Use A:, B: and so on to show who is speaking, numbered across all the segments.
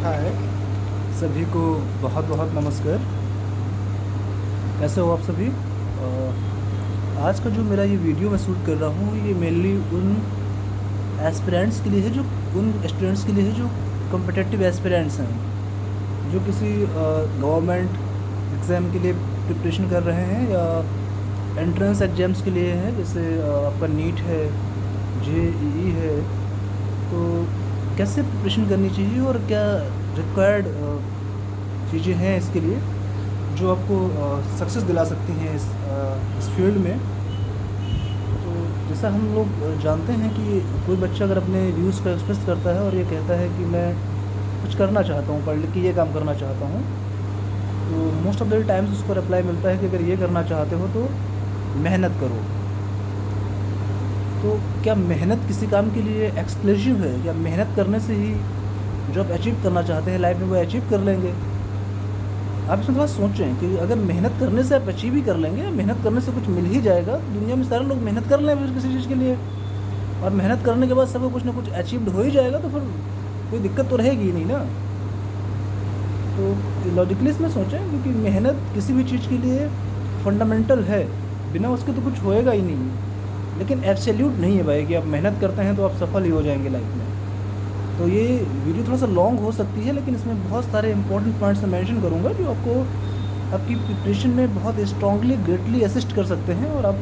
A: हाय सभी को बहुत बहुत नमस्कार। कैसे हो आप सभी? आज का जो मेरा ये वीडियो मैं शूट कर रहा हूँ ये मेनली उन एस्पिरेंट्स के लिए है, जो उन स्टूडेंट्स के लिए है जो कॉम्पिटिटिव एस्पिरेंट्स हैं, जो किसी गवर्नमेंट एग्ज़ाम के लिए प्रिपरेशन कर रहे हैं या एंट्रेंस एग्ज़ाम्स के लिए हैं, जैसे आपका नीट है, जेईई है। तो कैसे प्रिपरेशन करनी चाहिए और क्या रिक्वायर्ड चीज़ें हैं इसके लिए जो आपको सक्सेस दिला सकती हैं इस फील्ड में। तो जैसा हम लोग जानते हैं कि कोई बच्चा अगर अपने व्यूज़ को एक्सप्रेस करता है और ये कहता है कि मैं कुछ करना चाहता हूँ, पढ़ लिख के ये काम करना चाहता हूँ, तो मोस्ट ऑफ द टाइम्स उसको रिप्लाई मिलता है कि अगर ये करना चाहते हो तो मेहनत करो। तो क्या मेहनत किसी काम के लिए एक्सक्लूसिव है? क्या मेहनत करने से ही जो आप अचीव करना चाहते हैं लाइफ में वो अचीव कर लेंगे? आप इसमें थोड़ा सोचें कि अगर मेहनत करने से आप अचीव ही कर लेंगे, मेहनत करने से कुछ मिल ही जाएगा। दुनिया में सारे लोग मेहनत कर लें फिर किसी चीज़ के लिए, और मेहनत करने के बाद सबको कुछ ना कुछ अचीव्ड हो ही जाएगा, तो फिर कोई दिक्कत तो रहेगी ही नहीं ना। तो लॉजिकली इसमें सोचें, क्योंकि मेहनत किसी भी चीज़ के लिए फंडामेंटल है, बिना उसके तो कुछ होएगा ही नहीं। लेकिन एब्सोल्यूट नहीं है भाई कि आप मेहनत करते हैं तो आप सफल ही हो जाएंगे लाइफ में। तो ये वीडियो थोड़ा सा लॉन्ग हो सकती है, लेकिन इसमें बहुत सारे इंपॉर्टेंट पॉइंट्स मैं मेंशन करूँगा जो आपको आपकी प्रिपरेशन में बहुत स्ट्रांगली ग्रेटली असिस्ट कर सकते हैं, और आप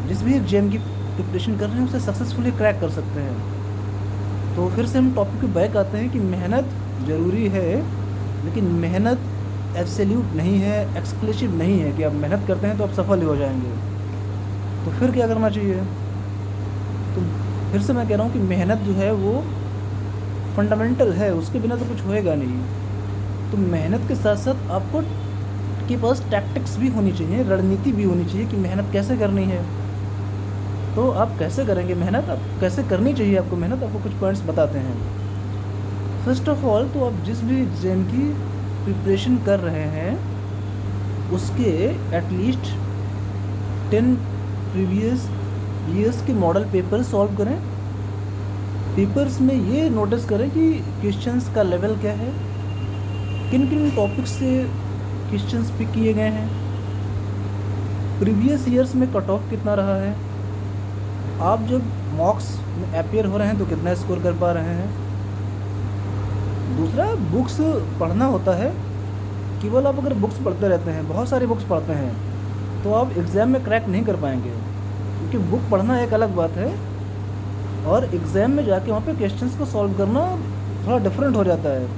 A: जिस भी एग्जाम की प्रिपरेशन कर रहे हैं उसे सक्सेसफुली क्रैक कर सकते हैं। तो फिर से हम टॉपिक पे बैक आते हैं कि मेहनत ज़रूरी है, लेकिन मेहनत एब्सोल्यूट नहीं है, एक्सक्लूसिव नहीं है कि आप मेहनत करते हैं तो आप सफल ही हो जाएंगे। तो फिर क्या करना चाहिए? तो फिर से मैं कह रहा हूँ कि मेहनत जो है वो फंडामेंटल है, उसके बिना तो कुछ होएगा नहीं। तो मेहनत के साथ साथ आपको के पास टैक्टिक्स भी होनी चाहिए, रणनीति भी होनी चाहिए कि मेहनत कैसे करनी है। तो आप कैसे करेंगे मेहनत, आप कैसे करनी चाहिए आपको मेहनत, आपको कुछ पॉइंट्स बताते हैं। फर्स्ट ऑफ ऑल तो आप जिस भी एग्जाम की प्रिपरेशन कर रहे हैं उसके एटलीस्ट 10 प्रीवियस ईयर्स के मॉडल पेपर सॉल्व करें। पेपर्स में ये नोटिस करें कि क्वेश्चंस का लेवल क्या है, किन किन टॉपिक्स से क्वेश्चंस पिक किए गए हैं, प्रीवियस ईयर्स में कट ऑफ कितना रहा है, आप जब मॉक्स में अपियर हो रहे हैं तो कितना स्कोर कर पा रहे हैं। दूसरा, बुक्स पढ़ना होता है। केवल आप अगर बुक्स पढ़ते रहते हैं, बहुत सारी बुक्स पढ़ते हैं, तो आप एग्ज़ाम में क्रैक नहीं कर पाएंगे, क्योंकि बुक पढ़ना एक अलग बात है और एग्ज़ाम में जाके वहाँ पे क्वेश्चंस को सॉल्व करना थोड़ा डिफरेंट हो जाता है,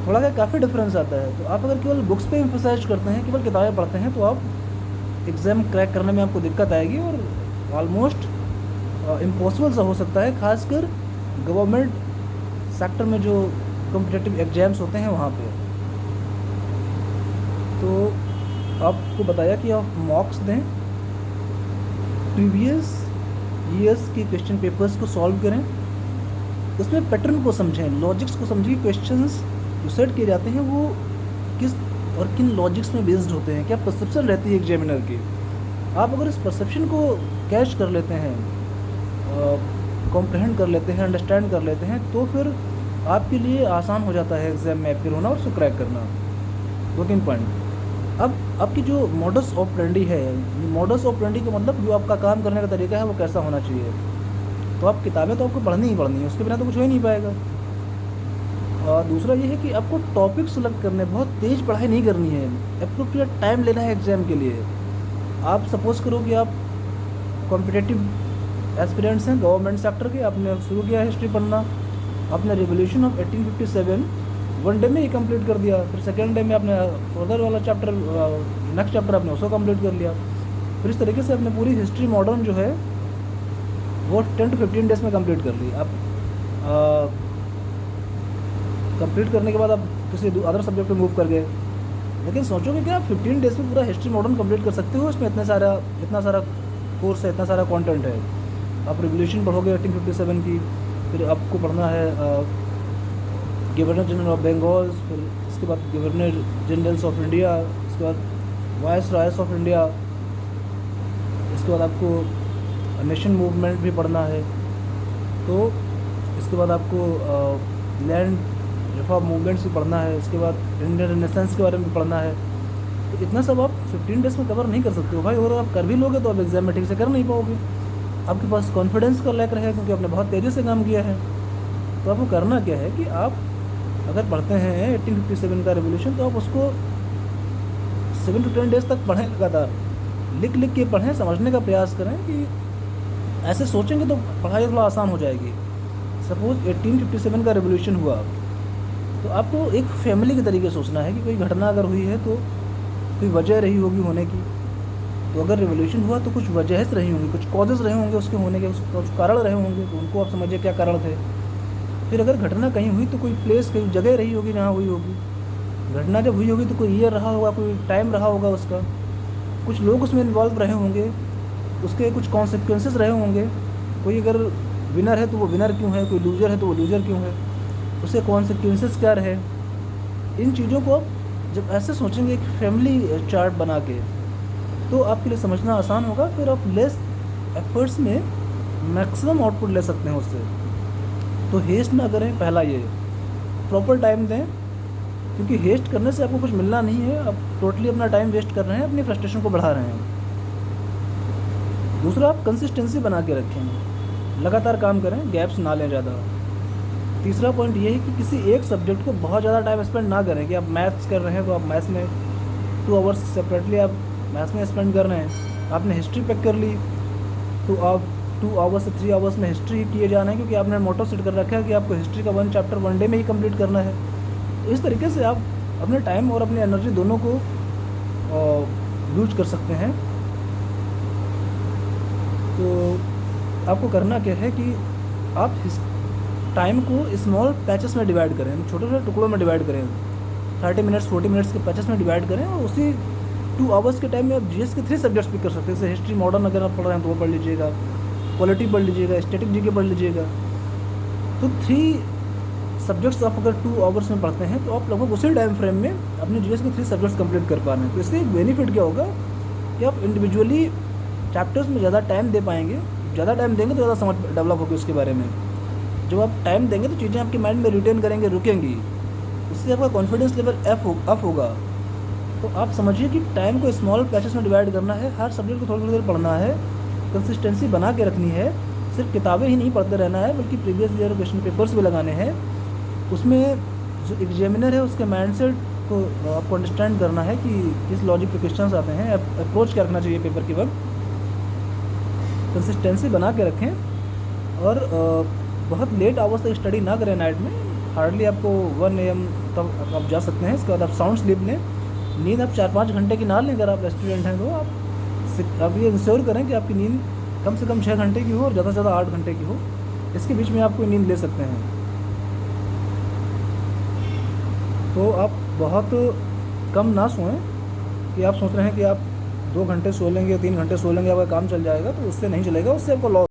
A: थोड़ा क्या काफ़ी डिफरेंस आता है। तो आप अगर केवल बुक्स पे एम्फसाइज करते हैं, केवल किताबें पढ़ते हैं, तो आप एग्ज़ाम क्रैक करने में आपको दिक्कत आएगी और ऑलमोस्ट इम्पॉसिबल सा हो सकता है, खासकर गवर्नमेंट सेक्टर में जो कॉम्पिटिटिव एग्ज़ाम्स होते हैं वहाँ पे। तो आपको बताया कि आप मॉक्स दें, प्रीवियस ईयर्स के क्वेश्चन पेपर्स को सॉल्व करें, उसमें पैटर्न को समझें, लॉजिक्स को समझिए। क्वेश्चंस जो सेट किए जाते हैं वो किस और किन लॉजिक्स में बेस्ड होते हैं, क्या परसेप्शन रहती है एग्जामिनर की। आप अगर इस परसेप्शन को कैच कर लेते हैं, कॉम्प्रहेंड कर लेते हैं, अंडरस्टैंड कर लेते हैं, तो फिर आपके लिए आसान हो जाता है एग्ज़ाम में अपियर होना और उसको क्रैक करना। वर्किंग पॉइंट, अब आपकी जो मॉडस ऑपरेंडी है, मॉडस ऑपरेंडी का मतलब जो आपका काम करने का तरीका है वो कैसा होना चाहिए। तो आप किताबें तो आपको पढ़नी ही पढ़नी है, उसके बिना तो कुछ हो ही नहीं पाएगा। और दूसरा ये है कि आपको टॉपिक सेलेक्ट करने, बहुत तेज़ पढ़ाई नहीं करनी है, अप्रोप्रिएट टाइम लेना है एग्ज़ाम के लिए। आप सपोज़ करो कि आप कॉम्पिटिटिव एस्पिरेंट्स हैं गवर्नमेंट सेक्टर के, आपने शुरू किया हिस्ट्री पढ़ना, आपने रिवोल्यूशन ऑफ 1857 वन डे में ही कंप्लीट कर दिया, फिर सेकेंड डे में आपने फर्दर वाला चैप्टर, नेक्स्ट चैप्टर आपने उसको कंप्लीट कर लिया। फिर इस तरीके से आपने पूरी हिस्ट्री मॉडर्न जो है वो 10 to 15 डेज़ में कंप्लीट कर ली। आप कंप्लीट करने के बाद आप किसी अदर सब्जेक्ट पे मूव कर गए, लेकिन सोचोगे कि आप 15 डेज़ में पूरा हिस्ट्री मॉडर्न कंप्लीट कर सकते हो? इसमें इतना सारा कोर्स है, इतना सारा कंटेंट है। आप रिवोल्यूशन पढ़ोगे 1857 की, फिर आपको पढ़ना है गवर्नर जनरल ऑफ बंगाल, फिर इसके बाद गवर्नर जनरल्स ऑफ इंडिया, इसके बाद वाइस रॉयस ऑफ इंडिया, इसके बाद आपको नेशन मूवमेंट भी पढ़ना है। तो इसके बाद आपको लैंड रिफॉर्म मूवमेंट्स भी पढ़ना है, इसके बाद इंडियन रेनेसेंस के बारे में भी पढ़ना है। तो इतना सब आप 15 डेज़ में कवर नहीं कर सकते हो भाई, और आप कर भी लोगे तो आप एग्ज़ाम में ठीक से कर नहीं पाओगे। आपके पास कॉन्फिडेंस का लैक रहेगा क्योंकि आपने बहुत तेज़ी से काम किया है। तो आपको करना क्या है कि आप अगर पढ़ते हैं 1857 का रेवोल्यूशन, तो आप उसको 7 to 10 डेज़ तक पढ़ें लगातार, लिख लिख के पढ़ें, समझने का प्रयास करें कि ऐसे सोचेंगे तो पढ़ाई थोड़ा आसान हो जाएगी। सपोज़ 1857 का रेवोल्यूशन हुआ, तो आपको एक फैमिली के तरीके सोचना है कि कोई घटना अगर हुई है तो कोई वजह रही होगी होने की। तो अगर रिवॉल्यूशन हुआ तो कुछ वजह रही होंगी, कुछ कॉजेज़ रहे होंगे उसके होने के, कुछ कारण रहे होंगे, तो उनको आप समझिए क्या कारण थे। फिर अगर घटना कहीं हुई तो कोई प्लेस, कोई जगह रही होगी जहाँ हुई होगी। घटना जब हुई होगी तो कोई ईयर रहा होगा, कोई टाइम रहा होगा उसका, कुछ लोग उसमें इन्वॉल्व रहे होंगे, उसके कुछ कॉन्सिक्वेंसेस रहे होंगे। कोई अगर विनर है तो वो विनर क्यों है, कोई लूज़र है तो वो लूज़र क्यों है, उसके कॉन्सिक्वेंसेस क्या रहे। इन चीज़ों को आप जब ऐसे सोचेंगे एक फैमिली चार्ट बना के, तो आपके लिए समझना आसान होगा। फिर आप लेस एफर्ट्स में मैक्सिमम आउटपुट ले सकते हैं उससे। तो हेस्ट ना करें, पहला ये प्रॉपर टाइम दें, क्योंकि हेस्ट करने से आपको कुछ मिलना नहीं है, आप टोटली अपना टाइम वेस्ट कर रहे हैं, अपनी फ्रस्ट्रेशन को बढ़ा रहे हैं। दूसरा, आप कंसिस्टेंसी बना के रखें, लगातार काम करें, गैप्स ना लें ज़्यादा। तीसरा पॉइंट ये है कि किसी एक सब्जेक्ट को बहुत ज़्यादा टाइम स्पेंड ना करें, कि आप मैथ्स कर रहे हैं तो आप मैथ्स में 2 आवर्स सेपरेटली आप मैथ्स में स्पेंड कर रहे हैं। आपने हिस्ट्री पिक कर ली तो आप 2 आवर्स से 3 आवर्स में हिस्ट्री किए जाना है, क्योंकि आपने मोटो सेट कर रखा है कि आपको हिस्ट्री का 1 चैप्टर 1 डे में ही कंप्लीट करना है। तो इस तरीके से आप अपने टाइम और अपनी एनर्जी दोनों को यूज कर सकते हैं। तो आपको करना क्या है कि आप टाइम को स्मॉल पैचेस में डिवाइड करें, छोटे छोटे टुकड़ों में डिवाइड करें, 30 मिनट्स 40 मिनट्स के पैचेस में डिवाइड करें, और उसी 2 आवर्स के टाइम में आप जीएस के 3 सब्जेक्ट्स पिक कर सकते हैं। जैसे हिस्ट्री मॉडर्न अगर आप पढ़ रहे हैं तो वो पढ़ लीजिएगा, पॉलिटी पढ़ लीजिएगा, स्टैटिक जीके पढ़ लीजिएगा। तो 3 सब्जेक्ट्स आप अगर 2 आवर्स में पढ़ते हैं तो आप लगभग उसी टाइम फ्रेम में अपने जीएस के 3 सब्जेक्ट्स कंप्लीट कर पा रहे हैं। तो इससे एक बेनिफिट क्या होगा कि आप इंडिविजुअली चैप्टर्स में ज़्यादा टाइम दे पाएंगे। ज़्यादा टाइम देंगे तो ज़्यादा समझ डेवलप होगी उसके बारे में। जब आप टाइम देंगे तो चीज़ें आपके माइंड में रिटेन करेंगे, रुकेंगी, उससे आपका कॉन्फिडेंस लेवल अप होगा। तो आप समझिए कि टाइम को स्मॉल पैचेस में डिवाइड करना है, हर सब्जेक्ट को थोड़ी थोड़ी देर पढ़ना है, कंसिस्टेंसी बना के रखनी है। सिर्फ किताबें ही नहीं पढ़ते रहना है, बल्कि प्रीवियस ईयर क्वेश्चन पेपर्स भी लगाने हैं। उसमें जो एग्जामिनर है उसके माइंडसेट को आपको अंडरस्टैंड करना है कि किस लॉजिक पे क्वेश्चंस आते हैं, अप्रोच क्या रखना चाहिए पेपर के वक्त। कंसिस्टेंसी बना के रखें और बहुत लेट आवर्स तक स्टडी ना करें नाइट में। हार्डली आपको 1 AM तक आप जा सकते हैं। इसके बाद आप साउंड स्लीप लें, नींद आप 4-5 घंटे की ना लें। अगर आप स्टूडेंट हैं तो आप ये इंश्योर करें कि आपकी नींद कम से कम 6 घंटे की हो और ज़्यादा से ज़्यादा 8 घंटे की हो। इसके बीच में आप कोई नींद ले सकते हैं। तो आप बहुत कम ना सोएं कि आप सोच रहे हैं कि आप 2 घंटे सो लेंगे, 3 घंटे सो लेंगे, आपका काम चल जाएगा, तो उससे नहीं चलेगा, उससे आपको लॉस